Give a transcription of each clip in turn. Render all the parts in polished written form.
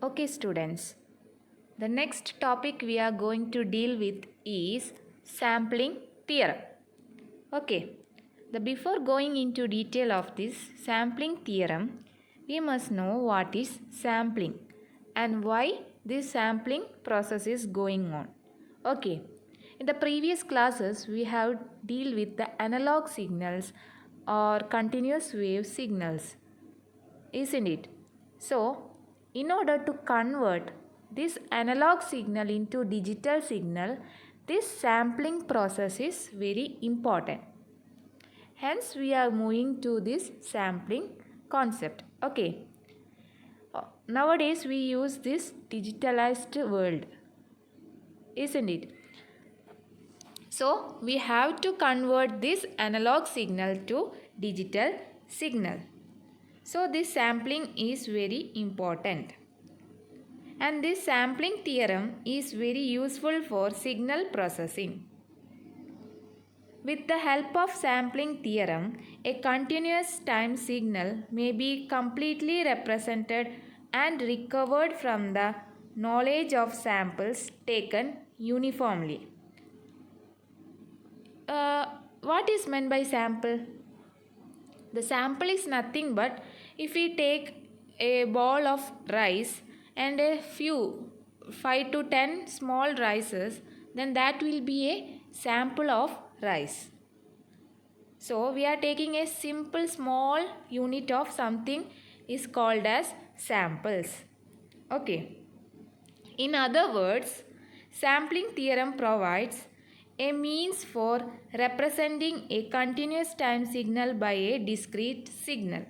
Okay, students. The next topic we are going to deal with is sampling theorem. Okay. Before going into detail of this sampling theorem, we must know what is sampling and why this sampling process is going on. Okay. In the previous classes, we have deal with the analog signals or continuous wave signals, isn't it? So, in order to convert this analog signal into digital signal, this sampling process is very important. Hence, we are moving to this sampling concept. Okay. Nowadays, we use this digitalized world, isn't it? So, we have to convert this analog signal to digital signal. So, this sampling is very important. And this sampling theorem is very useful for signal processing. With the help of sampling theorem, a continuous time signal may be completely represented and recovered from the knowledge of samples taken uniformly. What is meant by sample? The sample is nothing but if we take a ball of rice and a few 5 to 10 small rices, then that will be a sample of rice. So we are taking a simple small unit of something is called as samples. Okay. In other words, sampling theorem provides a means for representing a continuous time signal by a discrete signal.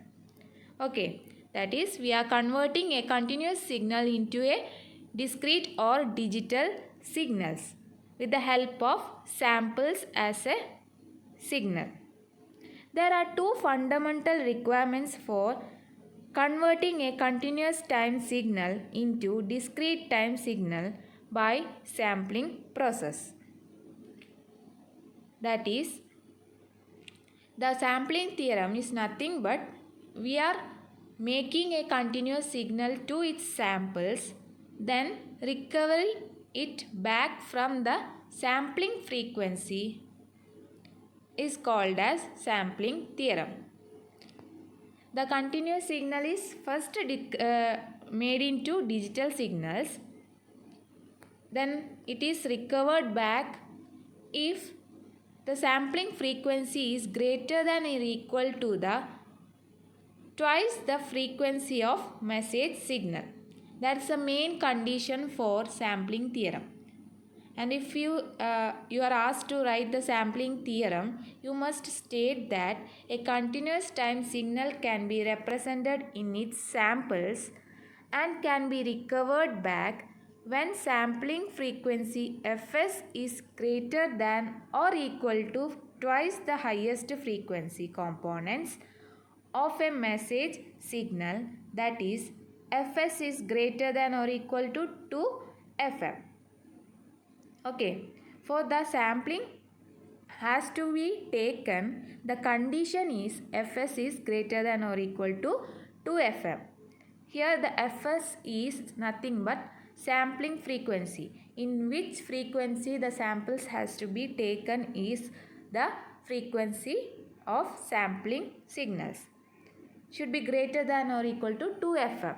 Okay, that is, we are converting a continuous signal into a discrete or digital signals with the help of samples as a signal. There are two fundamental requirements for converting a continuous time signal into discrete time signal by sampling process. That is, the sampling theorem is nothing but we are making a continuous signal to its samples, then recovering it back from the sampling frequency is called as sampling theorem. The continuous signal is first made into digital signals, then it is recovered back if the sampling frequency is greater than or equal to the twice the frequency of message signal. That's the main condition for sampling theorem. And if you are asked to write the sampling theorem, you must state that a continuous time signal can be represented in its samples and can be recovered back when sampling frequency fs is greater than or equal to twice the highest frequency components of a message signal, that is fs is greater than or equal to 2 fm. Okay, for the sampling has to be taken, the condition is fs is greater than or equal to 2 fm. Here the fs is nothing but sampling frequency. In which frequency the samples has to be taken is the frequency of sampling signals. Should be greater than or equal to 2 fm.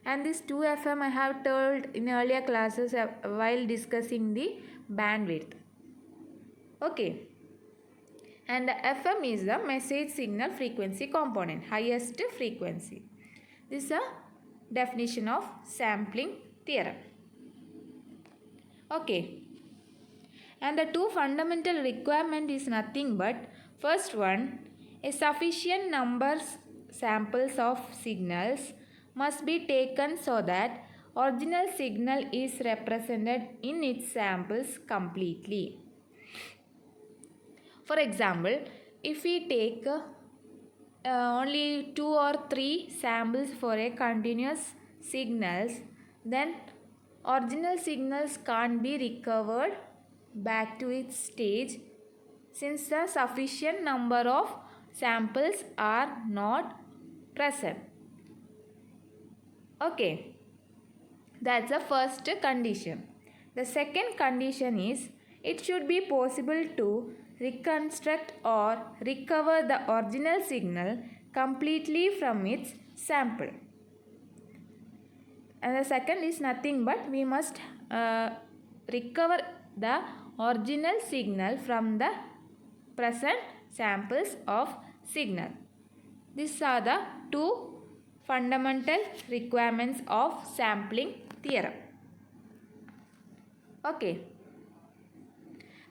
And this 2 fm I have told in earlier classes while discussing the bandwidth. Okay. And the fm is the message signal frequency component, highest frequency. This is a definition of sampling theorem. Okay. And the two fundamental requirement is nothing but first one, a sufficient number samples of signals must be taken so that original signal is represented in its samples completely. For example, if we take only 2 or 3 samples for a continuous signals, then original signals can't be recovered back to its stage since the sufficient number of samples are not present. Okay. That's the first condition. The second condition is it should be possible to reconstruct or recover the original signal completely from its sample. And the second is nothing but we must recover the original signal from the present samples of signal. These are the two fundamental requirements of sampling theorem. Okay.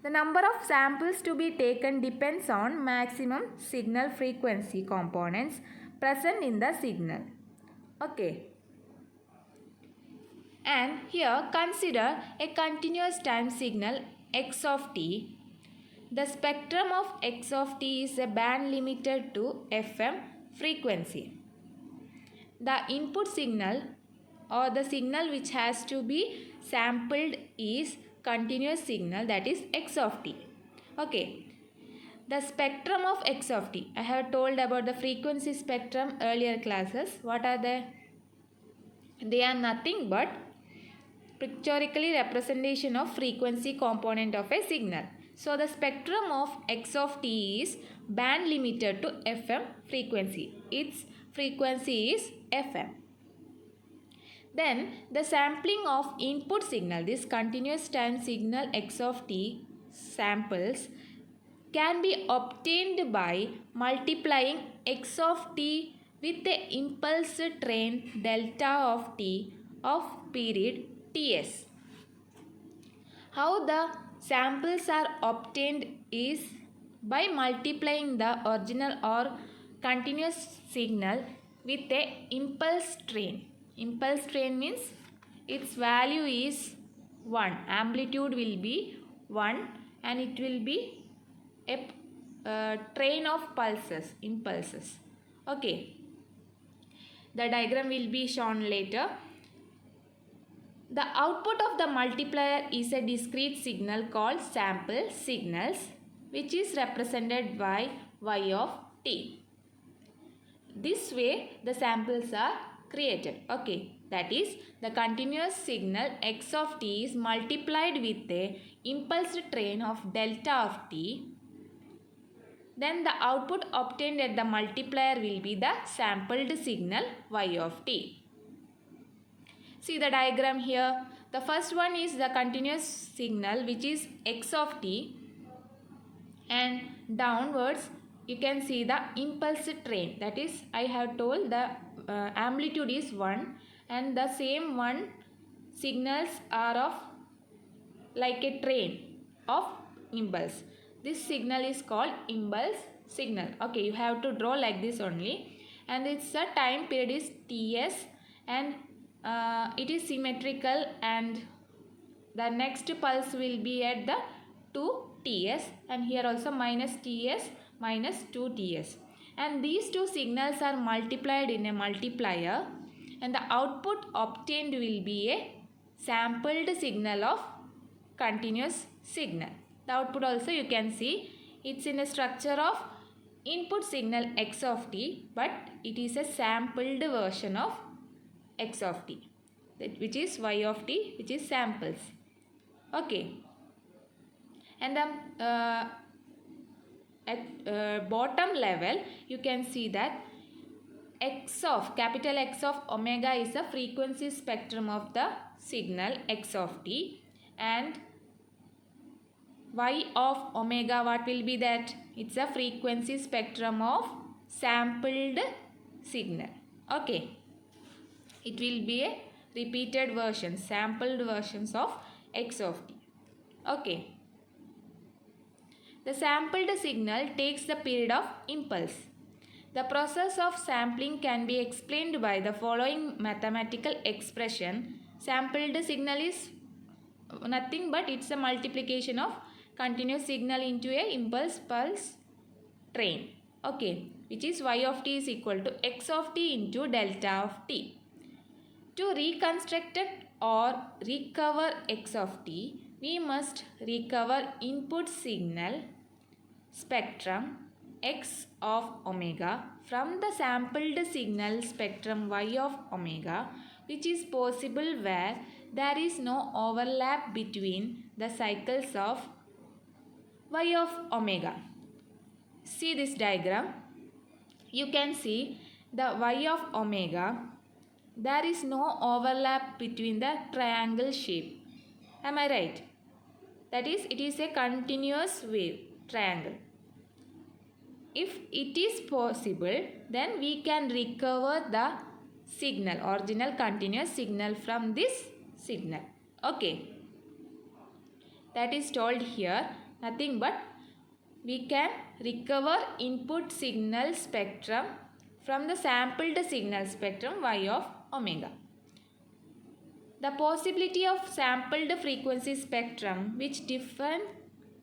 The number of samples to be taken depends on maximum signal frequency components present in the signal. Okay. And here consider a continuous time signal x of t. The spectrum of x of t is a band limited to FM frequency. The input signal or the signal which has to be sampled is continuous signal, that is x of t. Okay. The spectrum of x of t. I have told about the frequency spectrum earlier classes. What are they? They are nothing but pictorially representation of frequency component of a signal. So the spectrum of x of t is band limited to FM frequency. Its frequency is FM. Then the sampling of input signal, this continuous time signal x of t samples, can be obtained by multiplying x of t with the impulse train delta of t of period Ts. How the samples are obtained is by multiplying the original or continuous signal with a impulse train. Impulse train means its value is 1. Amplitude will be 1 and it will be a train of pulses, impulses. Okay. The diagram will be shown later. The output of the multiplier is a discrete signal called sample signals, which is represented by y of t. This way the samples are created. Okay, that is the continuous signal x of t is multiplied with a impulse train of delta of t. Then the output obtained at the multiplier will be the sampled signal y of t. See the diagram here. The first one is the continuous signal which is x of t, and downwards you can see the impulse train, that is I have told the amplitude is 1 and the same one signals are of like a train of impulse. This signal is called impulse signal. Okay, you have to draw like this only, and its a time period is Ts and it is symmetrical, and the next pulse will be at the 2 Ts, and here also minus Ts minus 2 Ts, and these two signals are multiplied in a multiplier, and the output obtained will be a sampled signal of continuous signal. The output also you can see it's in a structure of input signal x of t, but it is a sampled version of x of t, which is y of t, which is samples. Okay, and the at bottom level you can see that x of capital X of omega is a frequency spectrum of the signal x of t, and y of omega, what will be that? It's a frequency spectrum of sampled signal. Okay, it will be a repeated version, sampled versions of x of t. Okay, the sampled signal takes the period of impulse. The process of sampling can be explained by the following mathematical expression. Sampled signal is nothing but it's a multiplication of continuous signal into a impulse pulse train. Okay, which is y of t is equal to x of t into delta of t. To reconstruct or recover x of t, we must recover input signal spectrum x of omega from the sampled signal spectrum y of omega, which is possible where there is no overlap between the cycles of y of omega. See this diagram. You can see the y of omega. There is no overlap between the triangle shape. Am I right? That is, it is a continuous wave triangle. If it is possible, then we can recover the signal, original continuous signal from this signal. Okay. That is told here. Nothing but we can recover input signal spectrum from the sampled signal spectrum y of omega. The possibility of sampled frequency spectrum which different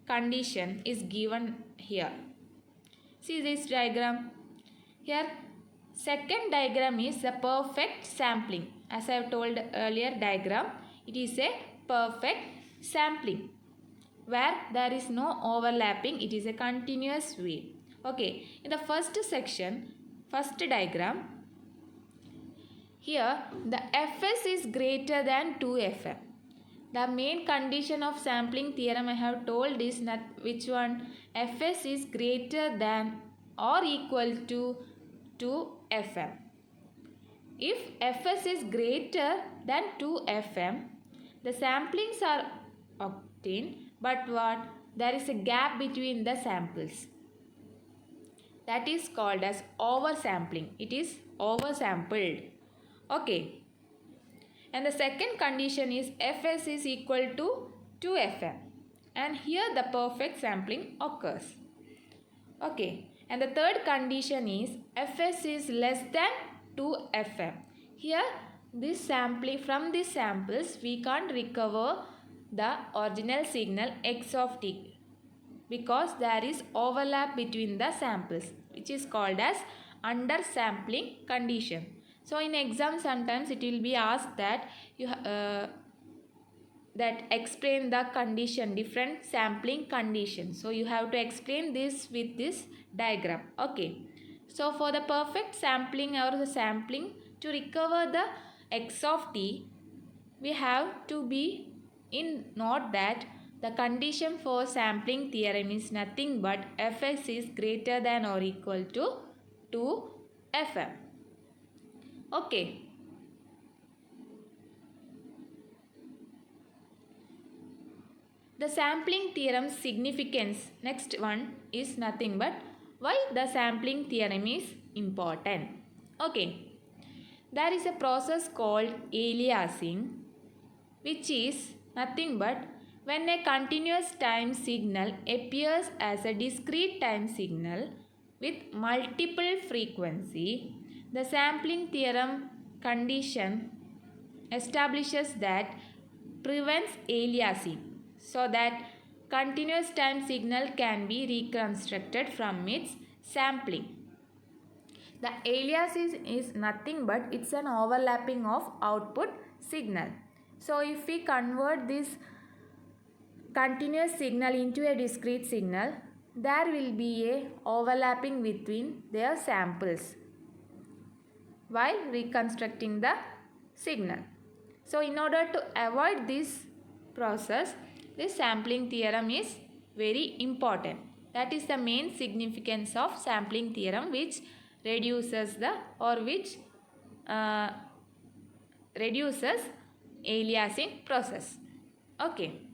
condition is given here. See this diagram. Here second diagram is the perfect sampling. As I have told earlier diagram, it is a perfect sampling where there is no overlapping. It is a continuous wave. Okay, in the first section, first diagram, here the Fs is greater than 2Fm. The main condition of sampling theorem I have told is that which one? Fs is greater than or equal to 2Fm. If Fs is greater than 2Fm, the samplings are obtained, but what? There is a gap between the samples. That is called as oversampling. It is oversampled. Okay. And the second condition is Fs is equal to 2Fm. And here the perfect sampling occurs. Okay. And the third condition is Fs is less than 2Fm. Here this sampling, from these samples we can't recover the original signal x of t because there is overlap between the samples, which is called as undersampling condition. So in exam sometimes it will be asked that you that explain the condition, different sampling conditions. So you have to explain this with this diagram. Okay. So for the perfect sampling or the sampling, to recover the x of t, we have to be in note that the condition for sampling theorem is nothing but Fs is greater than or equal to 2Fm. Okay. The sampling theorem's significance, next one, is nothing but why the sampling theorem is important. Okay. There is a process called aliasing, which is nothing but when a continuous time signal appears as a discrete time signal with multiple frequency, the sampling theorem condition establishes that prevents aliasing so that continuous time signal can be reconstructed from its sampling. The aliasing is nothing but it's an overlapping of output signal. So if we convert this continuous signal into a discrete signal, there will be a overlapping between their samples while reconstructing the signal. So in order to avoid this process, this sampling theorem is very important. That is the main significance of sampling theorem, which reduces the reduces aliasing process. Okay.